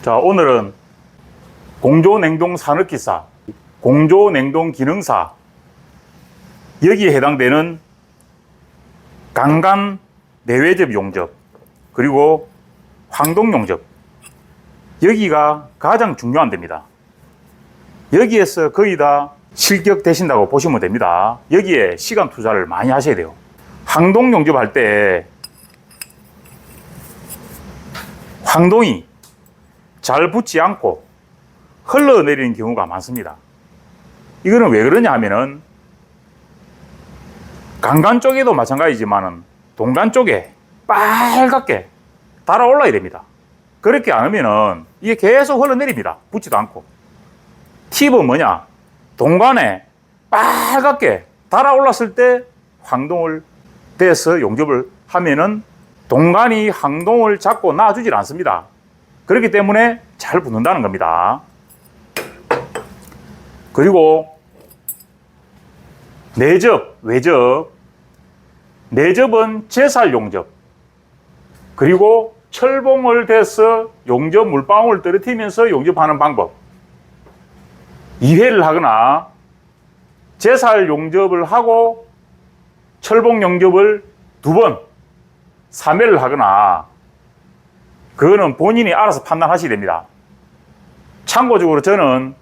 자, 오늘은 공조냉동산업기사, 공조냉동기능사, 여기에 해당되는 강간 내외접 용접, 그리고 황동 용접, 여기가 가장 중요한 데입니다. 여기에서 거의 다 실격되신다고 보시면 됩니다. 여기에 시간 투자를 많이 하셔야 돼요. 황동 용접할 때 황동이 잘 붙지 않고 흘러내리는 경우가 많습니다. 이거는 왜 그러냐 하면은 강간 쪽에도 마찬가지지만은 동간 쪽에 빨갛게 달아올라야 됩니다. 그렇게 안 하면은 이게 계속 흘러내립니다. 붙지도 않고. 팁은 뭐냐? 동간에 빨갛게 달아올랐을 때 황동을 대서 용접을 하면은 동간이 황동을 잡고 놔주질 않습니다. 그렇기 때문에 잘 붙는다는 겁니다. 그리고 내접, 외접. 내접은 제살 용접, 그리고 철봉을 대서 용접 물방울을 떨어뜨리면서 용접하는 방법. 2회를 하거나 제살 용접을 하고 철봉 용접을 2번, 3회를 하거나, 그거는 본인이 알아서 판단하셔야 됩니다. 참고적으로 저는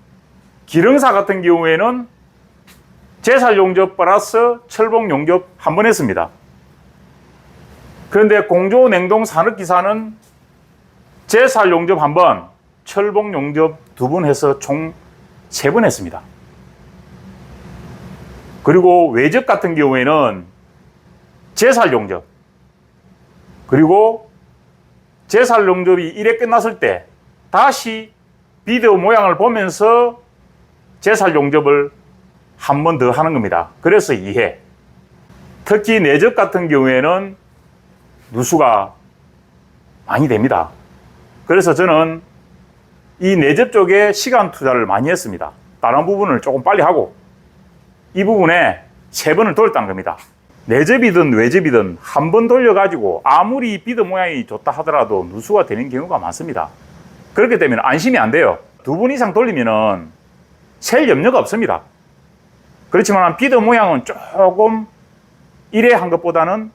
기능사 같은 경우에는 제살 용접 플러스 철봉 용접 1번 했습니다. 그런데 공조냉동산업기사는 제살 용접 1번, 철봉 용접 2번 해서 총 3번 했습니다. 그리고 외접 같은 경우에는 제살 용접, 그리고 제살 용접이 1회 끝났을 때 다시 비디오 모양을 보면서 제살 용접을 1번 더 하는 겁니다. 그래서 2회. 특히 내접 같은 경우에는 누수가 많이 됩니다. 그래서 저는 이 내접 쪽에 시간 투자를 많이 했습니다. 다른 부분을 조금 빨리 하고 이 부분에 3번을 돌렸다는 겁니다. 내접이든 외접이든 1번 돌려가지고 아무리 비드 모양이 좋다 하더라도 누수가 되는 경우가 많습니다. 그렇기 때문에 안심이 안 돼요. 2번 이상 돌리면은 셀 염려가 없습니다. 그렇지만 비드 모양은 조금 1회 한 것보다는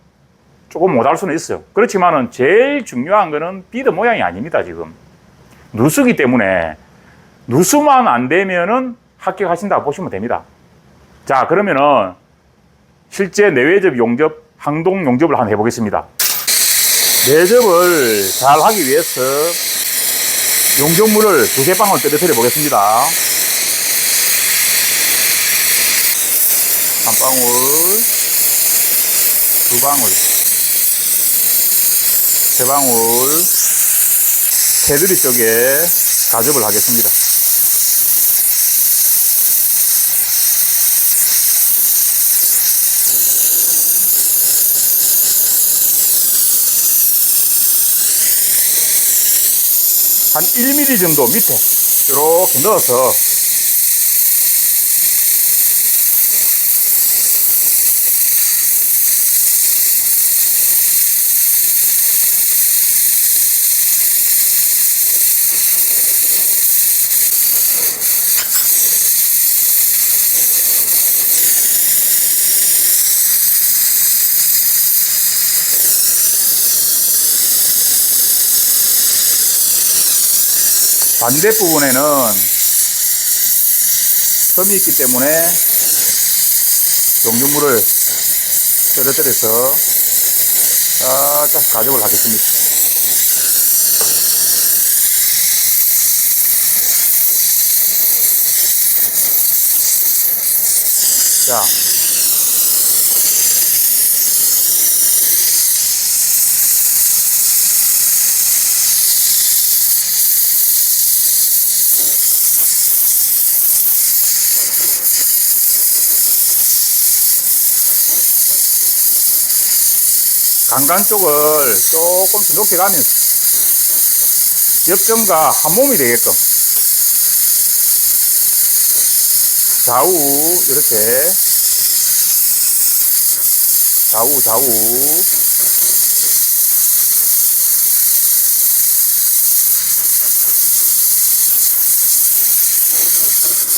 조금 못할 수는 있어요. 그렇지만은 제일 중요한 거는 비드 모양이 아닙니다. 지금 누수기 때문에 누수만 안 되면은 합격하신다고 보시면 됩니다. 자, 그러면은 실제 내외접 용접, 황동 용접을 한번 해보겠습니다. 내접을 잘 하기 위해서 용접물을 2-3방울 떨어뜨려 보겠습니다. 1방울, 2방울, 3방울, 테두리 쪽에 가접을 하겠습니다. 한 1mm 정도 밑에 이렇게 넣어서 반대부분에는 섬이 있기 때문에 용접물을 떨어뜨려서 살짝 가접을 하겠습니다. 자, 강간 쪽을 조금씩 높여가면서 옆변과 한 몸이 되게끔 좌우 이렇게 좌우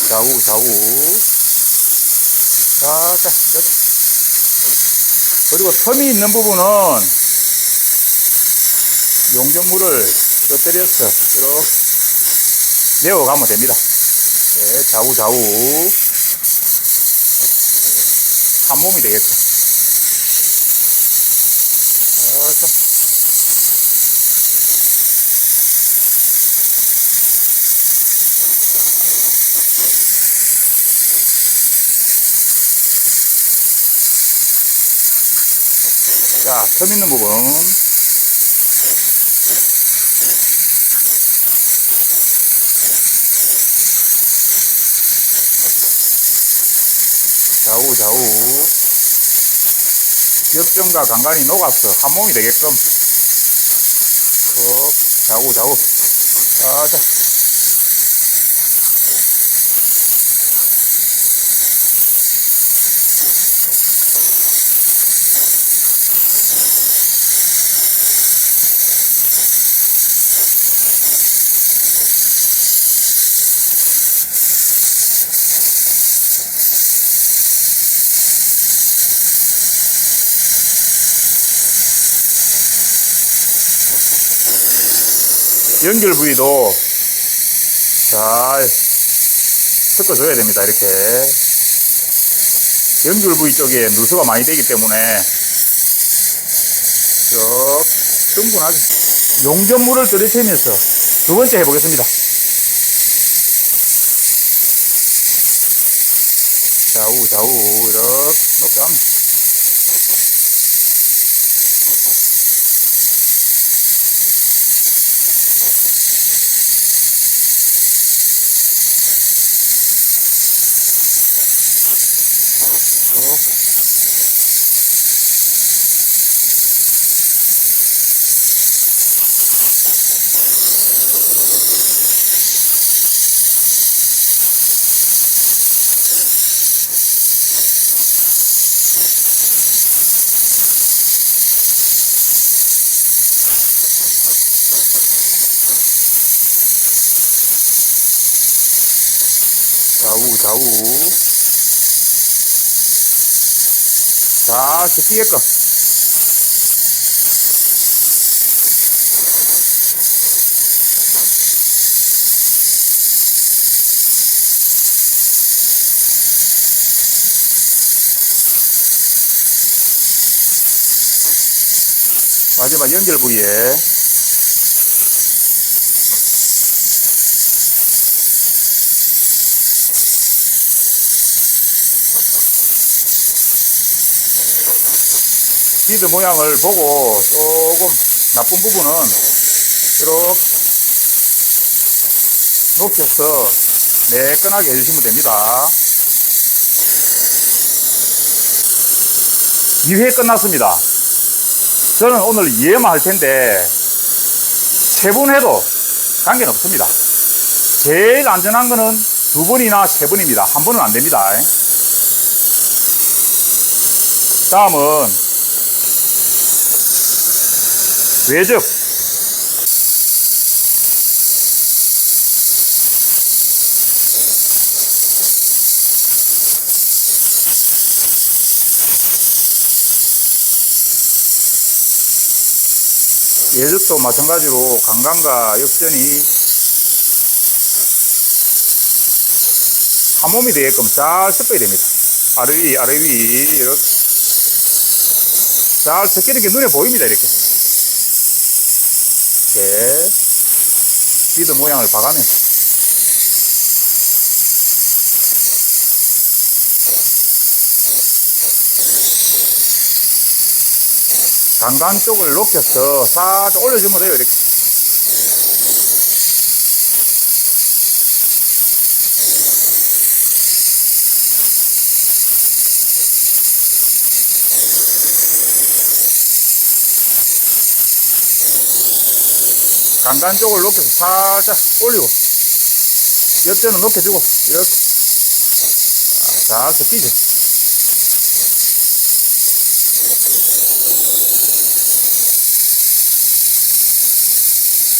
좌우, 좌우. 자, 자, 그렇지. 그리고 텀이 있는 부분은 용접물을 곁들여서 이렇게 내어가면 됩니다. 네, 좌우, 좌우. 한 몸이 되게끔. 자, 자, 텀 있는 부분. 좌우, 좌우. 옆전과 간간이 녹아서 한 몸이 되게끔. 쭉, 좌우, 좌우. 자, 자. 연결 부위도 잘 섞어줘야 됩니다. 이렇게 연결 부위 쪽에 누수가 많이 되기 때문에 쭉 충분하게 용접물을 들이대면서 두 번째 해보겠습니다. 좌우 좌우 이렇게 높게 합니다. 좌우 좌우 잘 섞이게끔. 마지막 연결 부위에 비드 모양을 보고 조금 나쁜 부분은 이렇게 녹여서 매끈하게 해주시면 됩니다. 2회 끝났습니다. 저는 오늘 2회만 할 텐데 3번 해도 관계는 없습니다. 제일 안전한 거는 2번이나 3번입니다. 1번은 안 됩니다. 다음은 외적. 외적도 마찬가지로 강간과 역전이 한 몸이 되게끔 잘 섞어야 됩니다. 아래 위, 아래 위, 이렇게 잘 섞이는 게 눈에 보입니다. 이렇게 비드 모양을 봐가면서 강간 쪽을 녹여서 살짝 올려주면 돼요. 이렇게 강간 쪽을 녹여서 살짝 올리고 옆전은 녹여주고 이렇게 잘 섞이죠.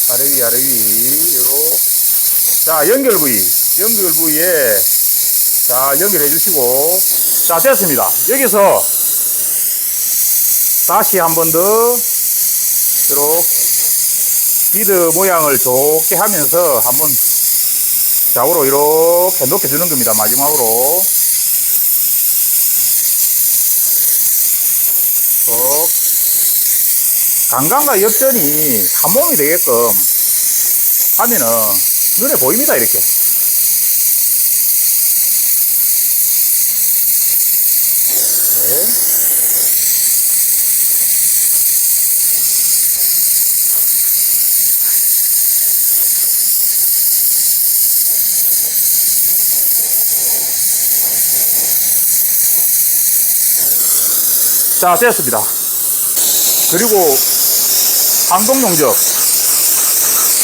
아래 위, 아래 위, 요렇게. 자, 연결 부위에 잘 연결해 주시고. 자, 됐습니다. 여기서 다시 한 번 더 이렇게 비드 모양을 좋게 하면서 한번 좌우로 이렇게 높여주는 겁니다. 마지막으로. 강간과 역전이 한 몸이 되게끔 하면은 눈에 보입니다. 이렇게. 네. 자, 됐습니다. 그리고 항동용접.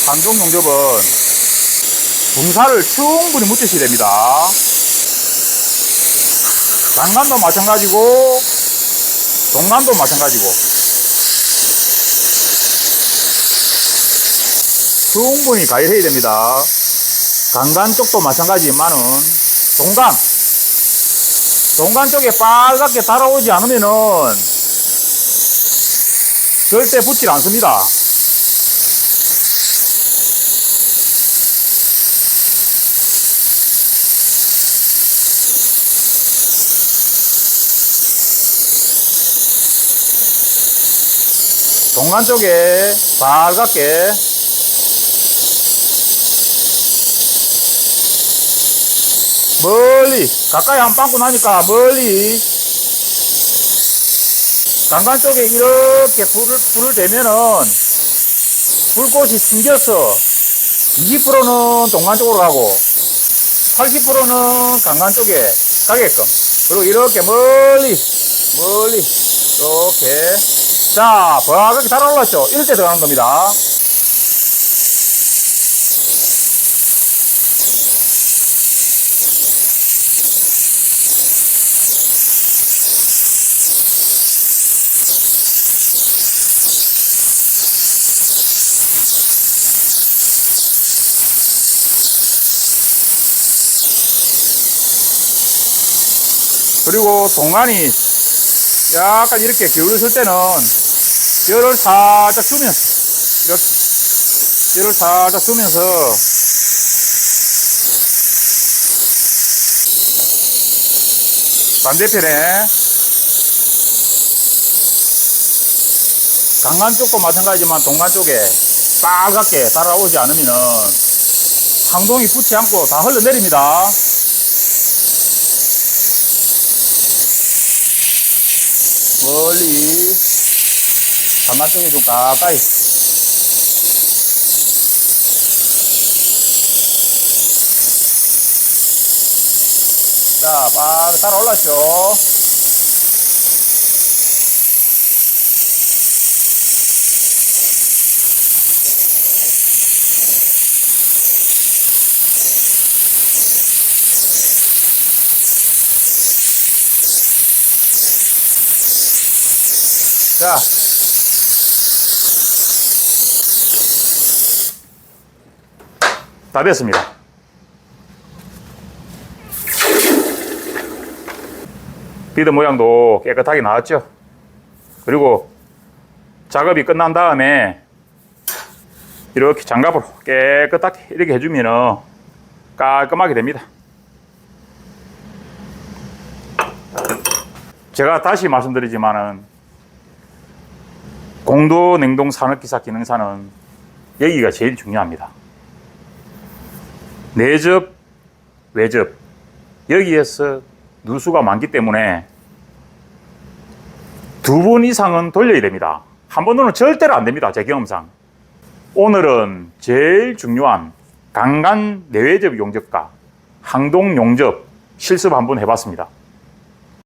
항동용접은 붕사를 충분히 묻히셔야 됩니다. 강간도 마찬가지고 동간도 마찬가지고 충분히 가열해야 됩니다. 강간 쪽도 마찬가지지만은 동간 쪽에 빨갛게 달아오지 않으면은 절대 붙질 않습니다. 동간 쪽에 빨갛게 멀리 가까이 한 빵꾸 나니까 멀리 강간 쪽에 이렇게 불을 대면은 불꽃이 튕겨서 20%는 동간 쪽으로 가고 80%는 강간 쪽에 가게끔. 그리고 이렇게 멀리 이렇게. 자, 버하게 달아올랐죠? 이럴 때 들어가는 겁니다. 그리고 동간이 약간 이렇게 기울었을 때는 뼈를 살짝 주면서 이렇게 뼈를 살짝 주면서 반대편에 강간 쪽도 마찬가지지만 동간 쪽에 빨갛게 달아오지 않으면은 항동이 붙지 않고 다 흘러내립니다. 멀리 강간 쪽에 좀 가까이. 자, 막 따라 올랐죠. 자, 다 됐습니다. 비드 모양도 깨끗하게 나왔죠. 그리고 작업이 끝난 다음에 이렇게 장갑으로 깨끗하게 이렇게 해주면 깔끔하게 됩니다. 제가 다시 말씀드리지만은 공도 냉동 산업기사 기능사는 여기가 제일 중요합니다. 내접, 외접 여기에서 누수가 많기 때문에 2번 이상은 돌려야 됩니다. 한 번으로는 절대로 안 됩니다. 제 경험상. 오늘은 제일 중요한 강간 내외접 용접과 항동 용접 실습 한번 해봤습니다.